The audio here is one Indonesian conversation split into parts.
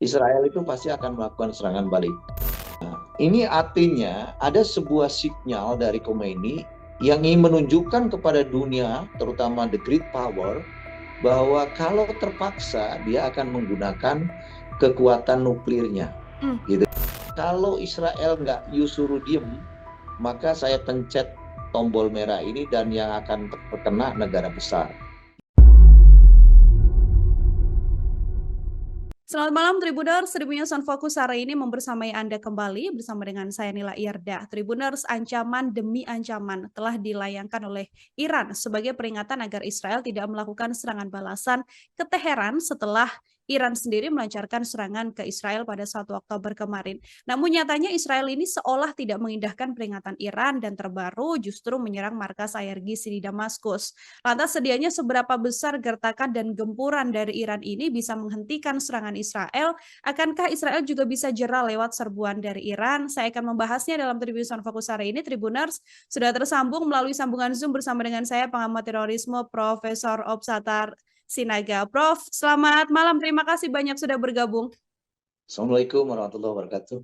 Israel itu pasti akan melakukan serangan balik. Nah, ini artinya ada sebuah sinyal dari Khomeini yang ingin menunjukkan kepada dunia, terutama the great power, bahwa kalau terpaksa dia akan menggunakan kekuatan nuklirnya. Gitu. Kalau Israel nggak suruh diem, maka saya pencet tombol merah ini dan yang akan terkena negara besar. Selamat malam Tribuners, Tribunnews on Focus hari ini membersamai Anda kembali bersama dengan saya Nila Irda. Tribuners, ancaman demi ancaman telah dilayangkan oleh Iran sebagai peringatan agar Israel tidak melakukan serangan balasan ke Teheran setelah Iran sendiri melancarkan serangan ke Israel pada 1 Oktober kemarin. Namun nyatanya Israel ini seolah tidak mengindahkan peringatan Iran dan terbaru justru menyerang markas IRGC di Damaskus. Lantas sedianya seberapa besar gertakan dan gempuran dari Iran ini bisa menghentikan serangan Israel? Akankah Israel juga bisa jera lewat serbuan dari Iran? Saya akan membahasnya dalam Tribunnews on Focus hari ini. Tribuners sudah tersambung melalui sambungan Zoom bersama dengan saya pengamat terorisme Profesor Opsatar Sinaga. Prof, selamat malam. Terima kasih banyak sudah bergabung. Assalamualaikum warahmatullahi wabarakatuh.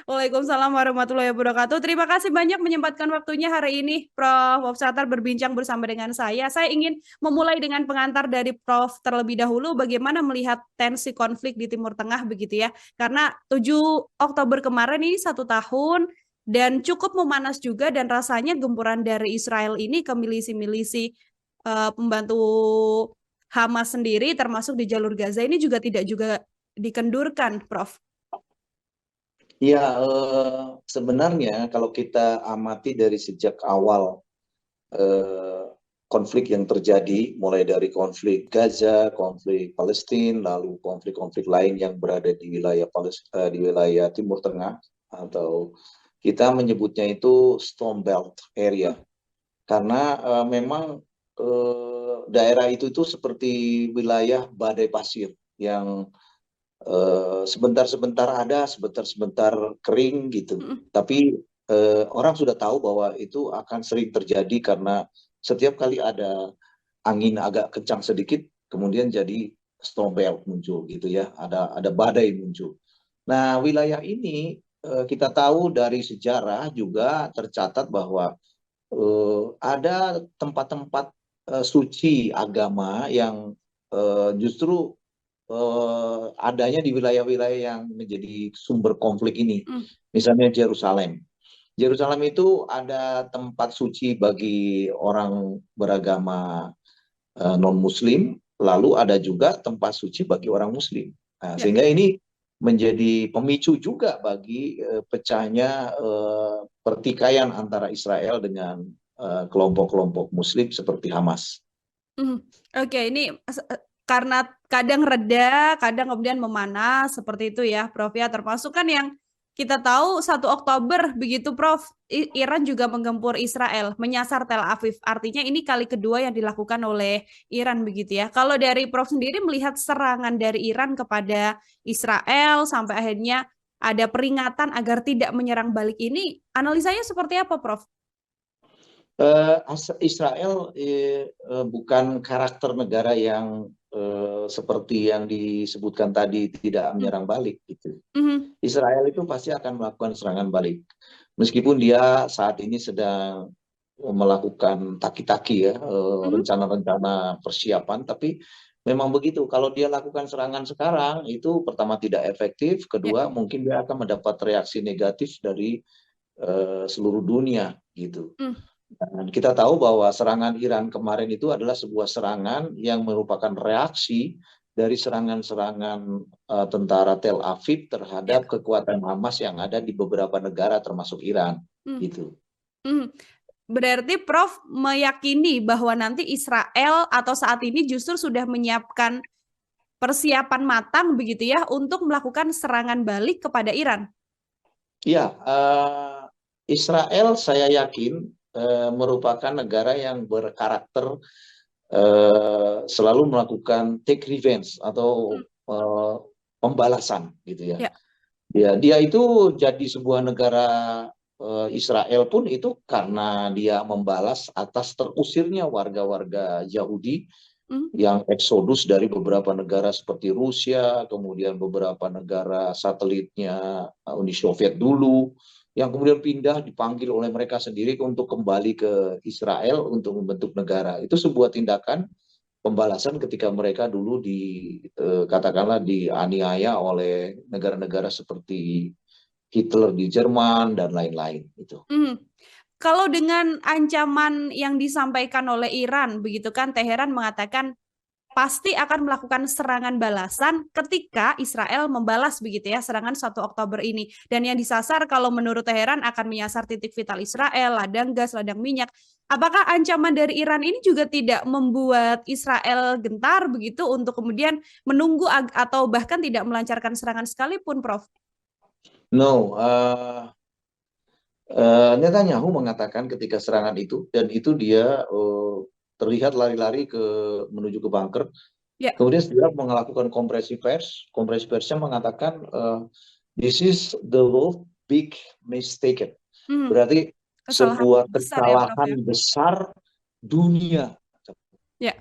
Waalaikumsalam warahmatullahi wabarakatuh. Terima kasih banyak menyempatkan waktunya hari ini, Prof. Opsatar berbincang bersama dengan saya. Saya ingin memulai dengan pengantar dari Prof. terlebih dahulu, bagaimana melihat tensi konflik di Timur Tengah begitu ya. Karena 7 Oktober kemarin ini 1 tahun, dan cukup memanas juga, dan rasanya gempuran dari Israel ini ke milisi-milisi pembantu Hamas sendiri, termasuk di jalur Gaza ini juga tidak juga dikendurkan, Prof. Ya, sebenarnya kalau kita amati dari sejak awal konflik yang terjadi, mulai dari konflik Gaza, konflik Palestina, lalu konflik-konflik lain yang berada di wilayah Timur Tengah, atau kita menyebutnya itu Storm Belt area, karena memang daerah itu seperti wilayah badai pasir yang sebentar-sebentar ada, sebentar-sebentar kering gitu. Tapi orang sudah tahu bahwa itu akan sering terjadi karena setiap kali ada angin agak kencang sedikit, kemudian jadi storm belt muncul gitu ya, ada badai muncul. Nah, wilayah ini kita tahu dari sejarah juga tercatat bahwa ada tempat-tempat suci agama yang justru adanya di wilayah-wilayah yang menjadi sumber konflik ini. Misalnya Yerusalem. Yerusalem itu ada tempat suci bagi orang beragama non-Muslim, lalu ada juga tempat suci bagi orang Muslim. Nah, sehingga ini menjadi pemicu juga bagi pecahnya pertikaian antara Israel dengan kelompok-kelompok Muslim seperti Hamas. Oke, ini karena kadang reda, kadang kemudian memanas, seperti itu ya, Prof ya. Termasuk kan yang kita tahu 1 Oktober begitu, Prof, Iran juga menggempur Israel, menyasar Tel Aviv. Artinya ini kali kedua yang dilakukan oleh Iran begitu ya. Kalau dari Prof sendiri melihat serangan dari Iran kepada Israel sampai akhirnya ada peringatan agar tidak menyerang balik ini, analisanya seperti apa, Prof? Israel bukan karakter negara yang seperti yang disebutkan tadi tidak menyerang balik gitu. Israel itu pasti akan melakukan serangan balik. Meskipun dia saat ini sedang melakukan taki-taki ya, rencana-rencana persiapan, tapi memang begitu. Kalau dia lakukan serangan sekarang, itu pertama tidak efektif, kedua mungkin dia akan mendapat reaksi negatif dari seluruh dunia gitu. Dan kita tahu bahwa serangan Iran kemarin itu adalah sebuah serangan yang merupakan reaksi dari serangan-serangan tentara Tel Aviv terhadap kekuatan Hamas yang ada di beberapa negara termasuk Iran. Gitu. Berarti Prof meyakini bahwa nanti Israel atau saat ini justru sudah menyiapkan persiapan matang begitu ya untuk melakukan serangan balik kepada Iran? Iya, Israel saya yakin merupakan negara yang berkarakter selalu melakukan take revenge atau pembalasan gitu ya. Dia itu jadi sebuah negara Israel pun itu karena dia membalas atas terusirnya warga-warga Yahudi yang eksodus dari beberapa negara seperti Rusia, kemudian beberapa negara satelitnya Uni Soviet dulu, yang kemudian pindah dipanggil oleh mereka sendiri untuk kembali ke Israel untuk membentuk negara. Itu sebuah tindakan pembalasan ketika mereka dulu katakanlah dianiaya oleh negara-negara seperti Hitler di Jerman dan lain-lain itu. Kalau dengan ancaman yang disampaikan oleh Iran, begitu kan, Teheran mengatakan pasti akan melakukan serangan balasan ketika Israel membalas begitu ya serangan 1 Oktober ini. Dan yang disasar kalau menurut Teheran akan menyasar titik vital Israel, ladang gas, ladang minyak. Apakah ancaman dari Iran ini juga tidak membuat Israel gentar begitu untuk kemudian menunggu atau bahkan tidak melancarkan serangan sekalipun, Prof? No, Netanyahu mengatakan ketika serangan itu, dan itu dia terlihat lari-lari menuju ke bunker. Ya. Kemudian segera melakukan konferensi pers. Konferensi persnya mengatakan this is the world big mistake. Berarti sebuah kesalahan besar dunia. Ya.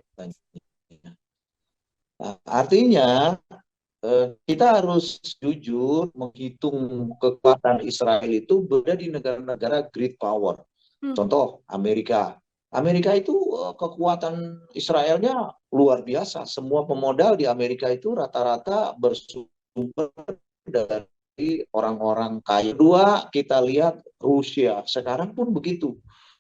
Nah, artinya kita harus jujur menghitung kekuatan Israel itu berada di negara-negara great power. Contoh Amerika. Amerika itu kekuatan Israelnya luar biasa. Semua pemodal di Amerika itu rata-rata bersumber dari orang-orang kaya. Kedua, kita lihat Rusia. Sekarang pun begitu.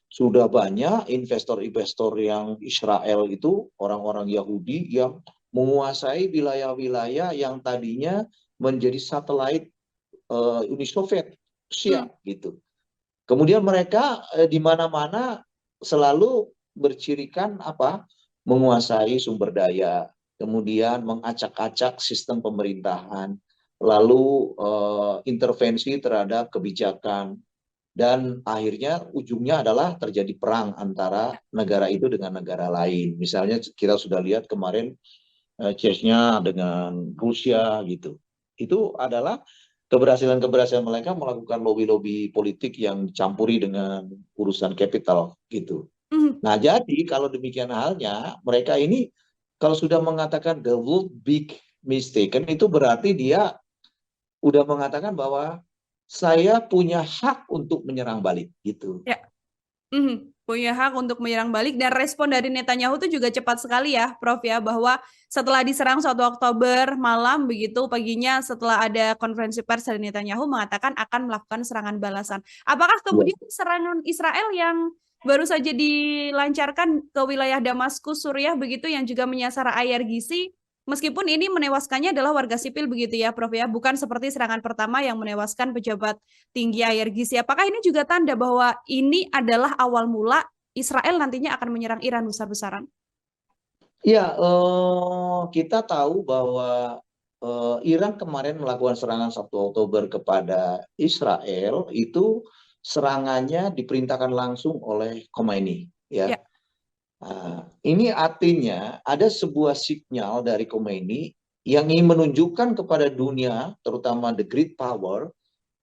Sudah banyak investor-investor yang Israel itu orang-orang Yahudi yang menguasai wilayah-wilayah yang tadinya menjadi satelit Uni Soviet, Rusia gitu. Kemudian mereka di mana-mana selalu bercirikan menguasai sumber daya, kemudian mengacak-acak sistem pemerintahan, lalu intervensi terhadap kebijakan, dan akhirnya ujungnya adalah terjadi perang antara negara itu dengan negara lain. Misalnya kita sudah lihat kemarin case-nya dengan Rusia gitu. Itu adalah keberhasilan-keberhasilan mereka melakukan lobby-lobby politik yang dicampuri dengan urusan kapital gitu. Nah, jadi kalau demikian halnya, mereka ini kalau sudah mengatakan the world big mistaken, itu berarti dia udah mengatakan bahwa saya punya hak untuk menyerang balik gitu. Ya. Punya hak untuk menyerang balik, dan respon dari Netanyahu itu juga cepat sekali ya, Prof ya, bahwa setelah diserang 1 Oktober malam begitu, paginya setelah ada konferensi pers dari Netanyahu mengatakan akan melakukan serangan balasan. Apakah kemudian serangan Israel yang baru saja dilancarkan ke wilayah Damaskus, Suriah begitu, yang juga menyasar air Gizi, meskipun ini menewaskannya adalah warga sipil begitu ya, Prof ya, bukan seperti serangan pertama yang menewaskan pejabat tinggi air Gizi. Apakah ini juga tanda bahwa ini adalah awal mula Israel nantinya akan menyerang Iran besar-besaran? Ya, kita tahu bahwa Iran kemarin melakukan serangan 1 Oktober kepada Israel, itu serangannya diperintahkan langsung oleh Khomeini. Ya. Nah, ini artinya ada sebuah sinyal dari Khomeini yang ingin menunjukkan kepada dunia, terutama the great power,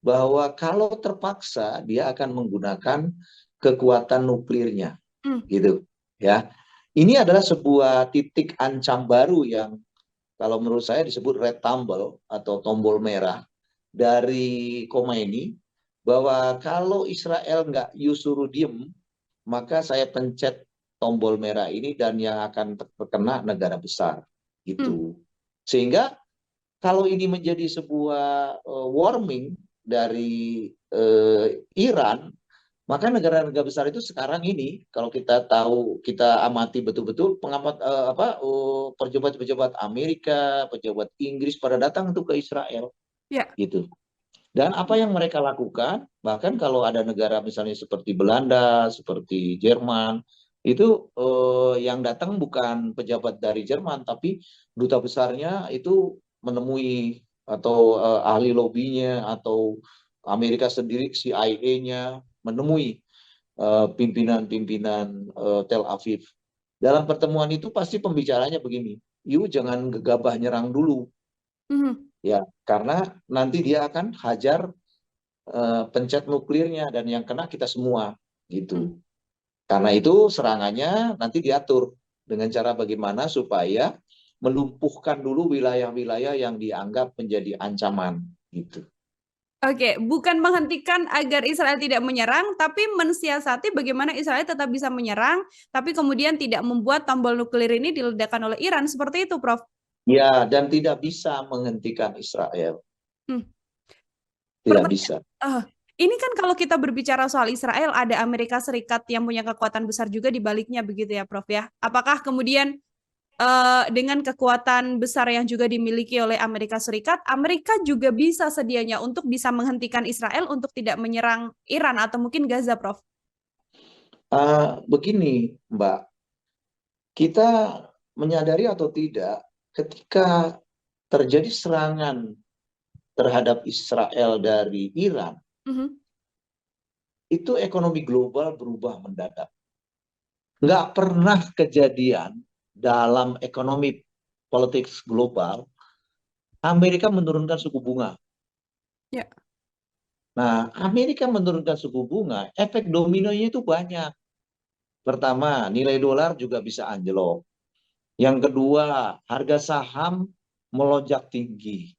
bahwa kalau terpaksa dia akan menggunakan kekuatan nuklirnya, gitu, ya. Ini adalah sebuah titik ancam baru yang kalau menurut saya disebut red tumble atau tombol merah dari Khomeini, bahwa kalau Israel nggak suruh diem, maka saya pencet tombol merah ini dan yang akan terkena negara besar, gitu. Sehingga kalau ini menjadi sebuah warning dari Iran, maka negara-negara besar itu sekarang ini, kalau kita tahu, kita amati betul-betul, pengamat pejabat-pejabat Amerika, pejabat Inggris pada datang untuk ke Israel, gitu. Dan apa yang mereka lakukan, bahkan kalau ada negara misalnya seperti Belanda, seperti Jerman, itu yang datang bukan pejabat dari Jerman, tapi duta besarnya itu menemui atau ahli lobbynya atau Amerika sendiri, CIA-nya menemui pimpinan-pimpinan Tel Aviv. Dalam pertemuan itu pasti pembicaranya begini, yuk jangan gegabah nyerang dulu, ya, karena nanti dia akan hajar pencet nuklirnya dan yang kena kita semua, gitu. Karena itu serangannya nanti diatur. dengan cara bagaimana supaya melumpuhkan dulu wilayah-wilayah yang dianggap menjadi ancaman gitu. Oke, bukan menghentikan agar Israel tidak menyerang, tapi mensiasati bagaimana Israel tetap bisa menyerang, tapi kemudian tidak membuat tombol nuklir ini diledakkan oleh Iran. Seperti itu, Prof. Ya, dan tidak bisa menghentikan Israel. Hmm. Tidak bisa. Ini kan kalau kita berbicara soal Israel, ada Amerika Serikat yang punya kekuatan besar juga di baliknya, begitu ya, Prof ya. Apakah kemudian dengan kekuatan besar yang juga dimiliki oleh Amerika Serikat, Amerika juga bisa sedianya untuk bisa menghentikan Israel untuk tidak menyerang Iran atau mungkin Gaza, Prof? Begini, Mbak, kita menyadari atau tidak, ketika terjadi serangan terhadap Israel dari Iran, itu ekonomi global berubah mendadak. Nggak pernah kejadian dalam ekonomi politik global, Amerika menurunkan suku bunga. Ya. Nah, Amerika menurunkan suku bunga, efek dominonya itu banyak. Pertama, nilai dolar juga bisa anjlok. Yang kedua, harga saham melonjak tinggi.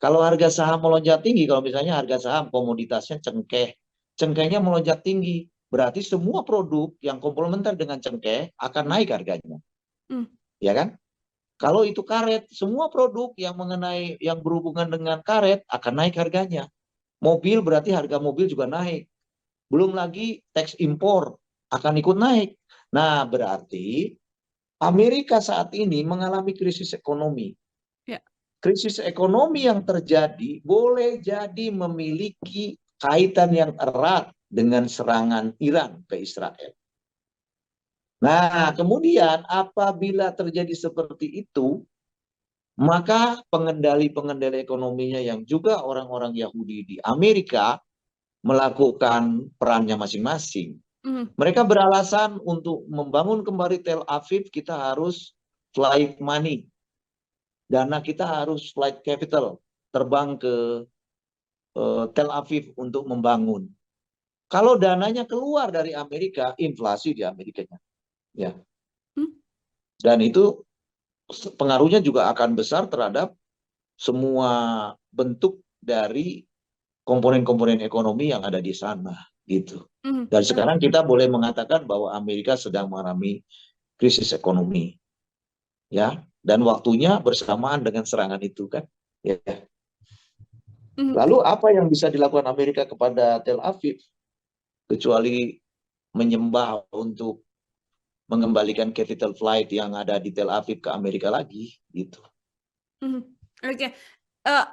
Kalau harga saham melonjak tinggi, kalau misalnya harga saham komoditasnya cengkeh, cengkehnya melonjak tinggi, berarti semua produk yang komplementer dengan cengkeh akan naik harganya. Ya kan? Kalau itu karet, semua produk yang berhubungan dengan karet akan naik harganya. Mobil berarti harga mobil juga naik. Belum lagi teks impor akan ikut naik. Nah, berarti Amerika saat ini mengalami krisis ekonomi. Ya. Krisis ekonomi yang terjadi boleh jadi memiliki kaitan yang erat dengan serangan Iran ke Israel. Nah, kemudian apabila terjadi seperti itu, maka pengendali-pengendali ekonominya yang juga orang-orang Yahudi di Amerika melakukan perannya masing-masing. Mereka beralasan untuk membangun kembali Tel Aviv, kita harus flight money. Dana kita harus flight capital, terbang ke Tel Aviv untuk membangun. Kalau dananya keluar dari Amerika, inflasi di Amerikanya. Ya. Dan itu pengaruhnya juga akan besar terhadap semua bentuk dari komponen-komponen ekonomi yang ada di sana gitu. Dan sekarang kita boleh mengatakan bahwa Amerika sedang mengalami krisis ekonomi. Ya, dan waktunya bersamaan dengan serangan itu kan. Ya. Lalu apa yang bisa dilakukan Amerika kepada Tel Aviv kecuali menyembah untuk mengembalikan capital flight yang ada di Tel Aviv ke Amerika lagi gitu. Oke.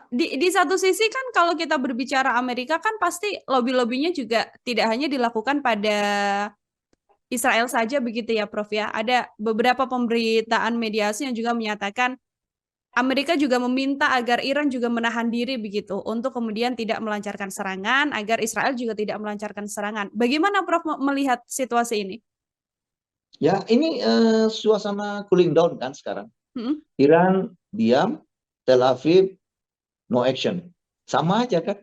Di satu sisi kan kalau kita berbicara Amerika kan pasti lobby-lobbynya juga tidak hanya dilakukan pada Israel saja begitu ya, Prof ya. Ada beberapa pemberitaan media asing yang juga menyatakan Amerika juga meminta agar Iran juga menahan diri begitu untuk kemudian tidak melancarkan serangan, agar Israel juga tidak melancarkan serangan. Bagaimana Prof melihat situasi ini? Ya, ini suasana cooling down kan sekarang. Iran diam, Tel Aviv no action. Sama aja kan?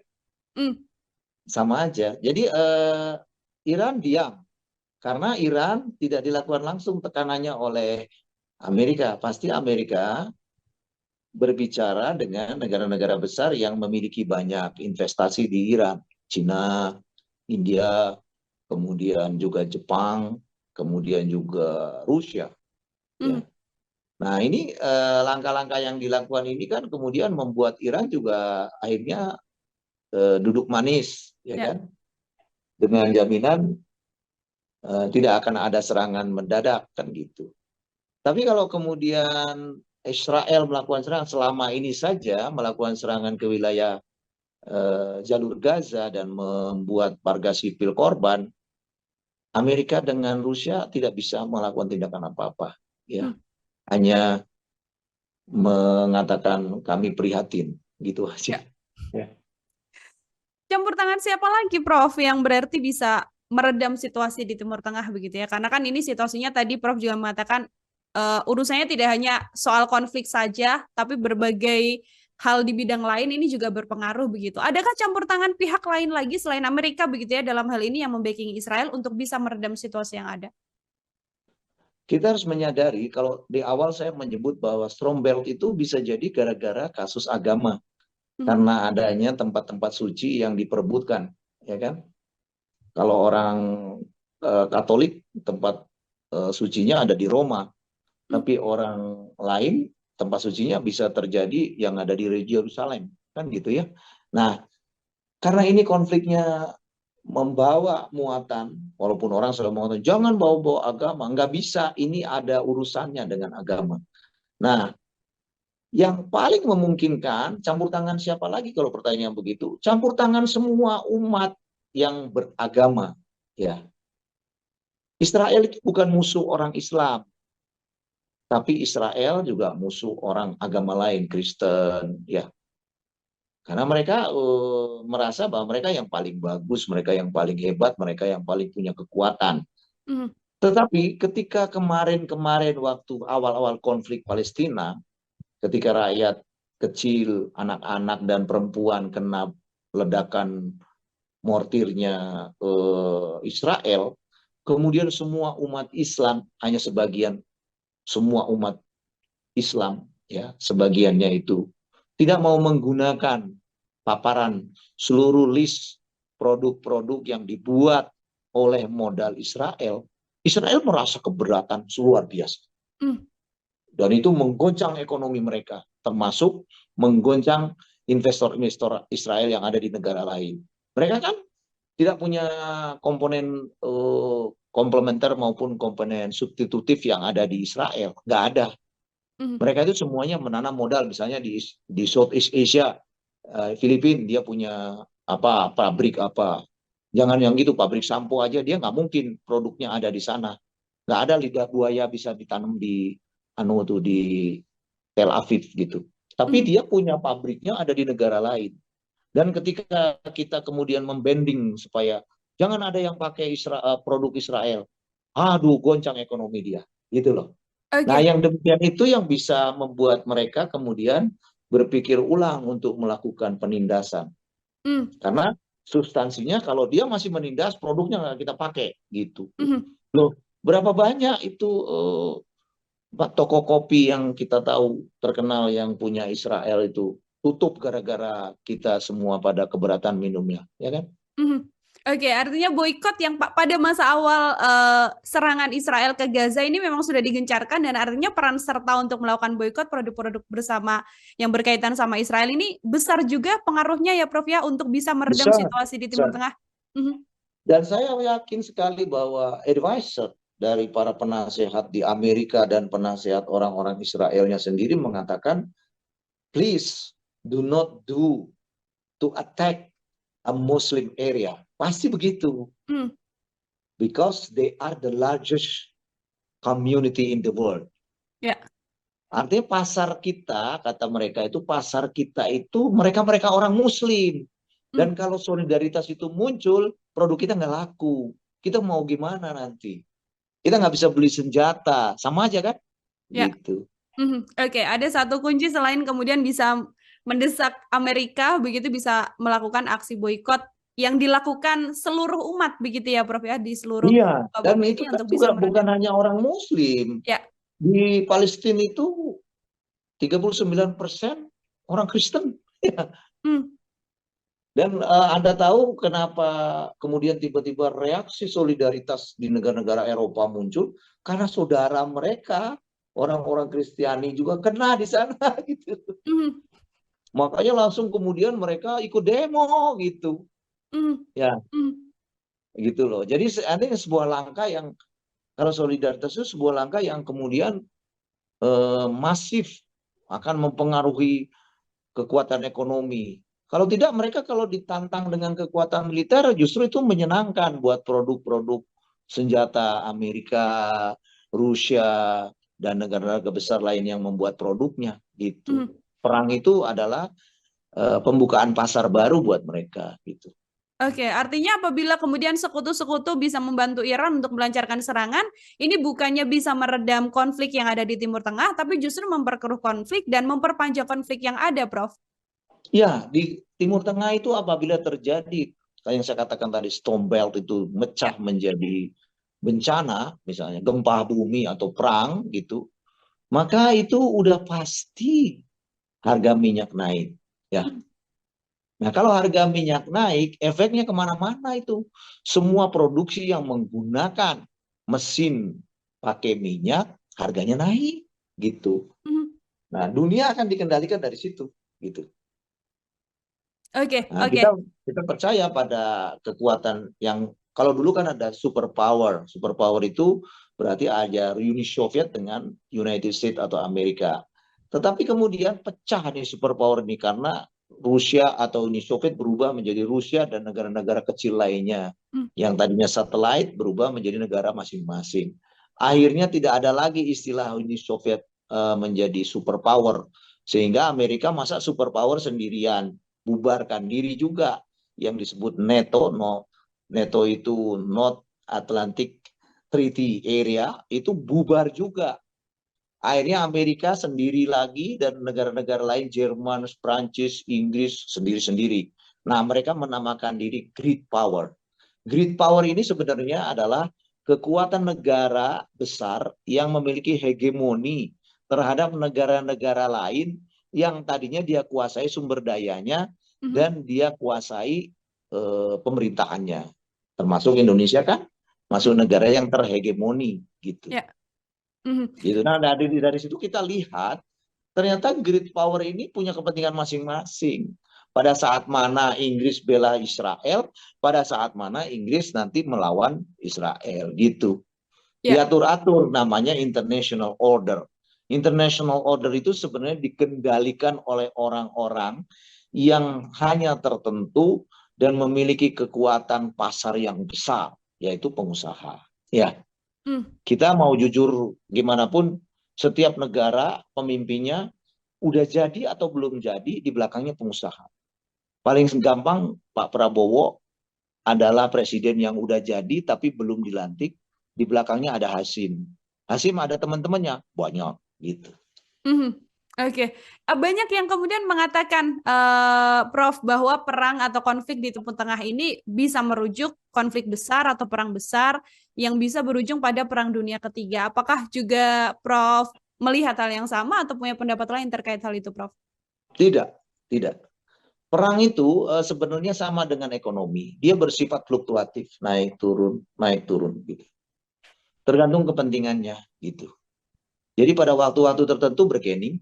Sama aja. Jadi Iran diam. Karena Iran tidak dilakukan langsung tekanannya oleh Amerika. Pasti Amerika berbicara dengan negara-negara besar yang memiliki banyak investasi di Iran. Cina, India, kemudian juga Jepang, kemudian juga Rusia. Ya. Nah, ini langkah-langkah yang dilakukan ini kan kemudian membuat Iran juga akhirnya duduk manis, ya kan? Dengan jaminan tidak akan ada serangan mendadak kan gitu. Tapi kalau kemudian Israel melakukan serangan selama ini saja melakukan serangan ke wilayah jalur Gaza dan membuat warga sipil korban, Amerika dengan Rusia tidak bisa melakukan tindakan apa-apa, ya. Hanya mengatakan kami prihatin gitu aja. Ya. Campur tangan siapa lagi, Prof, yang berarti bisa meredam situasi di Timur Tengah begitu ya? Karena kan ini situasinya tadi Prof juga mengatakan urusannya tidak hanya soal konflik saja, tapi berbagai hal di bidang lain ini juga berpengaruh begitu. Adakah campur tangan pihak lain lagi selain Amerika begitu ya dalam hal ini yang membacking Israel untuk bisa meredam situasi yang ada? kita harus menyadari kalau di awal saya menyebut bahwa Storm Belt itu bisa jadi gara-gara kasus agama karena adanya tempat-tempat suci yang diperebutkan, ya kan? Kalau orang Katolik tempat sucinya ada di Roma, tapi orang lain tempat sucinya bisa terjadi yang ada di Yerusalem, kan gitu ya. Nah, karena ini konfliknya membawa muatan, walaupun orang sudah mengatakan jangan bawa-bawa agama, nggak bisa, ini ada urusannya dengan agama. Nah, yang paling memungkinkan campur tangan siapa lagi kalau pertanyaan begitu? Campur tangan semua umat yang beragama, ya. Israel itu bukan musuh orang Islam, tapi Israel juga musuh orang agama lain, Kristen, ya. Karena mereka merasa bahwa mereka yang paling bagus, mereka yang paling hebat, mereka yang paling punya kekuatan. Tetapi ketika kemarin-kemarin waktu awal-awal konflik Palestina, ketika rakyat kecil, anak-anak dan perempuan kena ledakan mortirnya Israel, kemudian semua umat Islam, hanya sebagian, semua umat Islam, ya sebagiannya itu tidak mau menggunakan paparan seluruh list produk-produk yang dibuat oleh modal Israel. Israel merasa keberatan luar biasa. Dan itu menggoncang ekonomi mereka, termasuk menggoncang investor-investor Israel yang ada di negara lain. Mereka kan tidak punya komponen komplementer maupun komponen substitutif yang ada di Israel. Nggak ada. Mereka itu semuanya menanam modal, misalnya di Southeast Asia, Filipina, dia punya apa pabrik apa. Jangan yang gitu, pabrik sampo aja dia nggak mungkin produknya ada di sana. Nggak ada lidah buaya bisa ditanam di di Tel Aviv gitu. Tapi dia punya pabriknya ada di negara lain. Dan ketika kita kemudian membanding supaya jangan ada yang pakai produk Israel, aduh goncang ekonomi dia, gitu loh. Nah, yang demikian itu yang bisa membuat mereka kemudian berpikir ulang untuk melakukan penindasan. Karena substansinya kalau dia masih menindas, produknya nggak kita pakai, gitu. Loh, berapa banyak itu toko kopi yang kita tahu terkenal yang punya Israel itu tutup gara-gara kita semua pada keberatan minumnya, ya kan? Oke, artinya boikot yang pada masa awal serangan Israel ke Gaza ini memang sudah digencarkan dan artinya peran serta untuk melakukan boikot produk-produk bersama yang berkaitan sama Israel ini besar juga pengaruhnya ya Prof ya untuk bisa meredam Besar, situasi di Timur besar. Tengah. Dan saya yakin sekali bahwa advisor dari para penasehat di Amerika dan penasehat orang-orang Israelnya sendiri mengatakan, please do not do to attack a Muslim area. Pasti begitu. Because they are the largest community in the world. Ya. Artinya pasar kita, kata mereka itu, pasar kita itu mereka-mereka orang Muslim. Dan kalau solidaritas itu muncul, produk kita nggak laku. Kita mau gimana nanti? Kita nggak bisa beli senjata. Sama aja kan? Ya. Gitu. Oke, ada satu kunci selain kemudian bisa mendesak Amerika, begitu bisa melakukan aksi boikot yang dilakukan seluruh umat, begitu ya Prof ya, di seluruh Iya, dan itu bumi kan untuk bisa juga bukan meredam. hanya orang Muslim. Ya. Di Palestina itu 39% orang Kristen. Dan Anda tahu kenapa kemudian tiba-tiba reaksi solidaritas di negara-negara Eropa muncul? Karena saudara mereka, orang-orang Kristiani juga kena di sana gitu. Makanya langsung kemudian mereka ikut demo gitu. Ya, gitu loh. Jadi ini sebuah langkah yang, kalau solidaritas itu sebuah langkah yang kemudian masif akan mempengaruhi kekuatan ekonomi. Kalau tidak, mereka kalau ditantang dengan kekuatan militer justru itu menyenangkan buat produk-produk senjata Amerika, Rusia, dan negara-negara besar lain yang membuat produknya gitu. Perang itu adalah pembukaan pasar baru buat mereka gitu. Oke, artinya apabila kemudian sekutu-sekutu bisa membantu Iran untuk melancarkan serangan, ini bukannya bisa meredam konflik yang ada di Timur Tengah, tapi justru memperkeruh konflik dan memperpanjang konflik yang ada, Prof. Ya, di Timur Tengah itu apabila terjadi, yang saya katakan tadi, Storm Belt itu mecah menjadi bencana, misalnya gempa bumi atau perang gitu, maka itu udah pasti harga minyak naik. Ya. Nah, kalau harga minyak naik, efeknya kemana-mana itu. Semua produksi yang menggunakan mesin pakai minyak, harganya naik, gitu. Mhm. Nah, dunia akan dikendalikan dari situ, gitu. Oke, Nah, oke. kita percaya pada kekuatan yang kalau dulu kan ada superpower. Superpower itu berarti ada Uni Soviet dengan United States atau Amerika. Tetapi kemudian pecah nih superpower ini karena Rusia atau Uni Soviet berubah menjadi Rusia dan negara-negara kecil lainnya. Hmm. Yang tadinya satelit berubah menjadi negara masing-masing. Akhirnya tidak ada lagi istilah Uni Soviet menjadi superpower. Sehingga Amerika masa superpower sendirian, bubarkan diri juga yang disebut NATO. NATO itu North Atlantic Treaty Area, itu bubar juga. Akhirnya Amerika sendiri lagi dan negara-negara lain, Jerman, Prancis, Inggris sendiri-sendiri. Nah, mereka menamakan diri Great Power. Great Power ini sebenarnya adalah kekuatan negara besar yang memiliki hegemoni terhadap negara-negara lain yang tadinya dia kuasai sumber dayanya Mhm. dan dia kuasai pemerintahannya. Termasuk Indonesia kan masuk Mhm. negara yang terhegemoni gitu. Ya. Mhm. Gitu. Nah, dari situ kita lihat ternyata great power ini punya kepentingan masing-masing. Pada saat mana Inggris bela Israel, pada saat mana Inggris nanti melawan Israel gitu. Ya. Diatur-atur, namanya international order. International order itu sebenarnya dikendalikan oleh orang-orang yang hanya tertentu dan memiliki kekuatan pasar yang besar, yaitu pengusaha. Ya, Hmm. kita mau jujur gimana pun, setiap negara pemimpinnya udah jadi atau belum jadi di belakangnya pengusaha. Paling gampang Pak Prabowo adalah presiden yang udah jadi tapi belum dilantik, di belakangnya ada Hasim. Hasim ada teman-temannya banyak gitu. Mhm. Oke. Banyak yang kemudian mengatakan, Prof, bahwa perang atau konflik di Timur Tengah ini bisa merujuk konflik besar atau perang besar yang bisa berujung pada Perang Dunia Ketiga. Apakah juga Prof melihat hal yang sama atau punya pendapat lain terkait hal itu, Prof? Tidak, tidak. Perang itu sebenarnya sama dengan ekonomi. Dia bersifat fluktuatif, naik turun gitu. Tergantung kepentingannya gitu. Jadi pada waktu-waktu tertentu bargaining,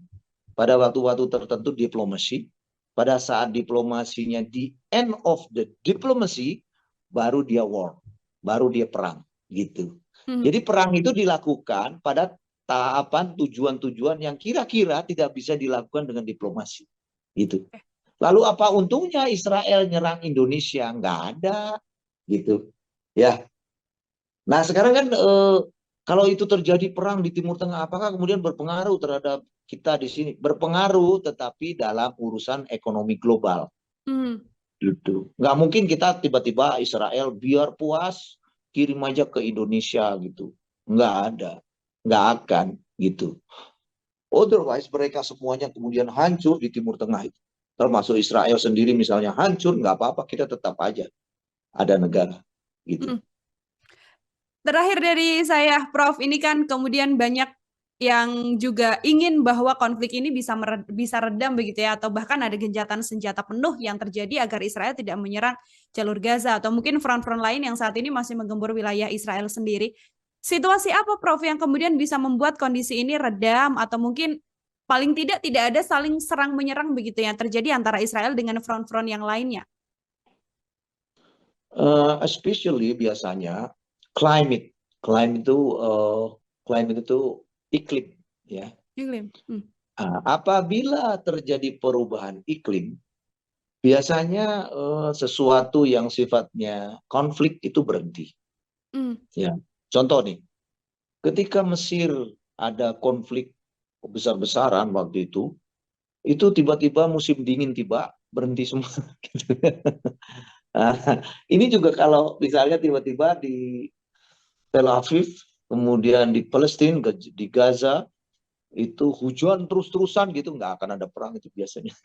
pada waktu-waktu tertentu diplomasi, pada saat diplomasinya di end of the diplomacy, baru dia war, baru dia perang gitu. Mhm. Jadi perang itu dilakukan pada tahapan tujuan-tujuan yang kira-kira tidak bisa dilakukan dengan diplomasi gitu. Lalu apa untungnya Israel nyerang Indonesia? Nggak ada gitu ya. Nah, sekarang kan kalau itu terjadi perang di Timur Tengah, apakah kemudian berpengaruh terhadap kita di sini? Berpengaruh, tetapi dalam urusan ekonomi global. Mhm. Gitu. Nggak mungkin kita tiba-tiba Israel biar puas kirim aja ke Indonesia gitu. Nggak ada. Nggak akan gitu. Otherwise mereka semuanya kemudian hancur di Timur Tengah itu. Termasuk Israel sendiri misalnya hancur, nggak apa-apa, kita tetap aja ada negara gitu. Mhm. Terakhir dari saya, Prof, ini kan kemudian banyak yang juga ingin bahwa konflik ini bisa redam begitu ya, atau bahkan ada gencatan senjata penuh yang terjadi agar Israel tidak menyerang jalur Gaza atau mungkin front-front lain yang saat ini masih menggempur wilayah Israel sendiri. Situasi apa, Prof, yang kemudian bisa membuat kondisi ini redam atau mungkin paling tidak ada saling serang menyerang begitu yang terjadi antara Israel dengan front-front yang lainnya? Especially biasanya climate, climate itu climate itu iklim, ya. Iklim. Apabila terjadi perubahan iklim, biasanya sesuatu yang sifatnya konflik itu berhenti. Hmm. Ya, contoh nih, ketika Mesir ada konflik besar-besaran waktu itu tiba-tiba musim dingin tiba, berhenti semua. Gitu. Ini juga kalau misalnya tiba-tiba di Tel Aviv, kemudian di Palestina, di Gaza, itu hujan terus-terusan gitu, nggak akan ada perang itu biasanya.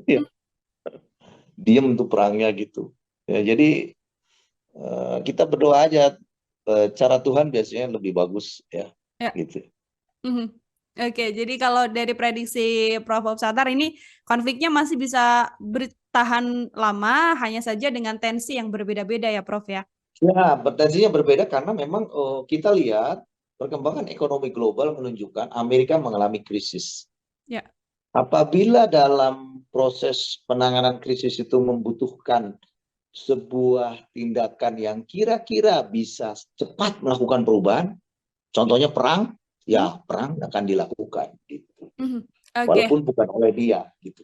Ya, diem untuk perangnya gitu. Ya, jadi kita berdoa aja cara Tuhan biasanya lebih bagus ya, Ya. gitu. Oke, jadi kalau dari prediksi Prof. Satar ini konfliknya masih bisa bertahan lama, hanya saja dengan tensi yang berbeda-beda ya, Prof ya? Ya, potensinya berbeda karena memang kita lihat perkembangan ekonomi global menunjukkan Amerika mengalami krisis. Ya. Apabila dalam proses penanganan krisis itu membutuhkan sebuah tindakan yang kira-kira bisa cepat melakukan perubahan, contohnya perang, ya perang akan dilakukan gitu. Oke. Walaupun bukan oleh dia gitu.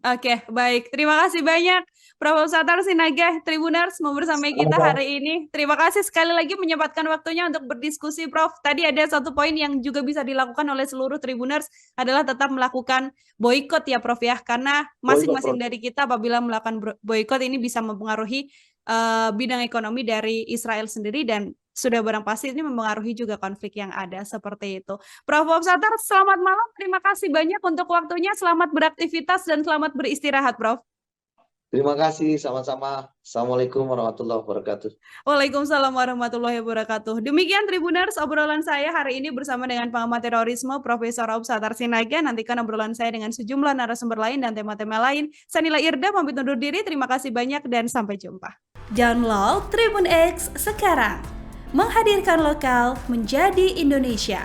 Oke, baik. Terima kasih banyak Prof. Satar Sinaga Tribuners mau bersama kita hari ini. Terima kasih sekali lagi menyempatkan waktunya untuk berdiskusi, Prof. Tadi ada satu poin yang juga bisa dilakukan oleh seluruh Tribuners adalah tetap melakukan boikot ya, Prof ya. Karena masing-masing dari kita apabila melakukan boikot ini bisa mempengaruhi bidang ekonomi dari Israel sendiri dan sudah barang pasti ini mempengaruhi juga konflik yang ada seperti itu. Prof. Satar, selamat malam. Terima kasih banyak untuk waktunya. Selamat beraktivitas dan selamat beristirahat, Prof. Terima kasih, sama-sama. Assalamualaikum warahmatullahi wabarakatuh. Waalaikumsalam warahmatullahi wabarakatuh. Demikian Tribuners, obrolan saya hari ini bersama dengan pengamat terorisme Profesor Rauf Satar Sinaga. Nantikan obrolan saya dengan sejumlah narasumber lain dan tema-tema lain. Saya Nila Irda, pamit undur diri. Terima kasih banyak dan sampai jumpa. Download Tribun X sekarang. Menghadirkan lokal menjadi Indonesia.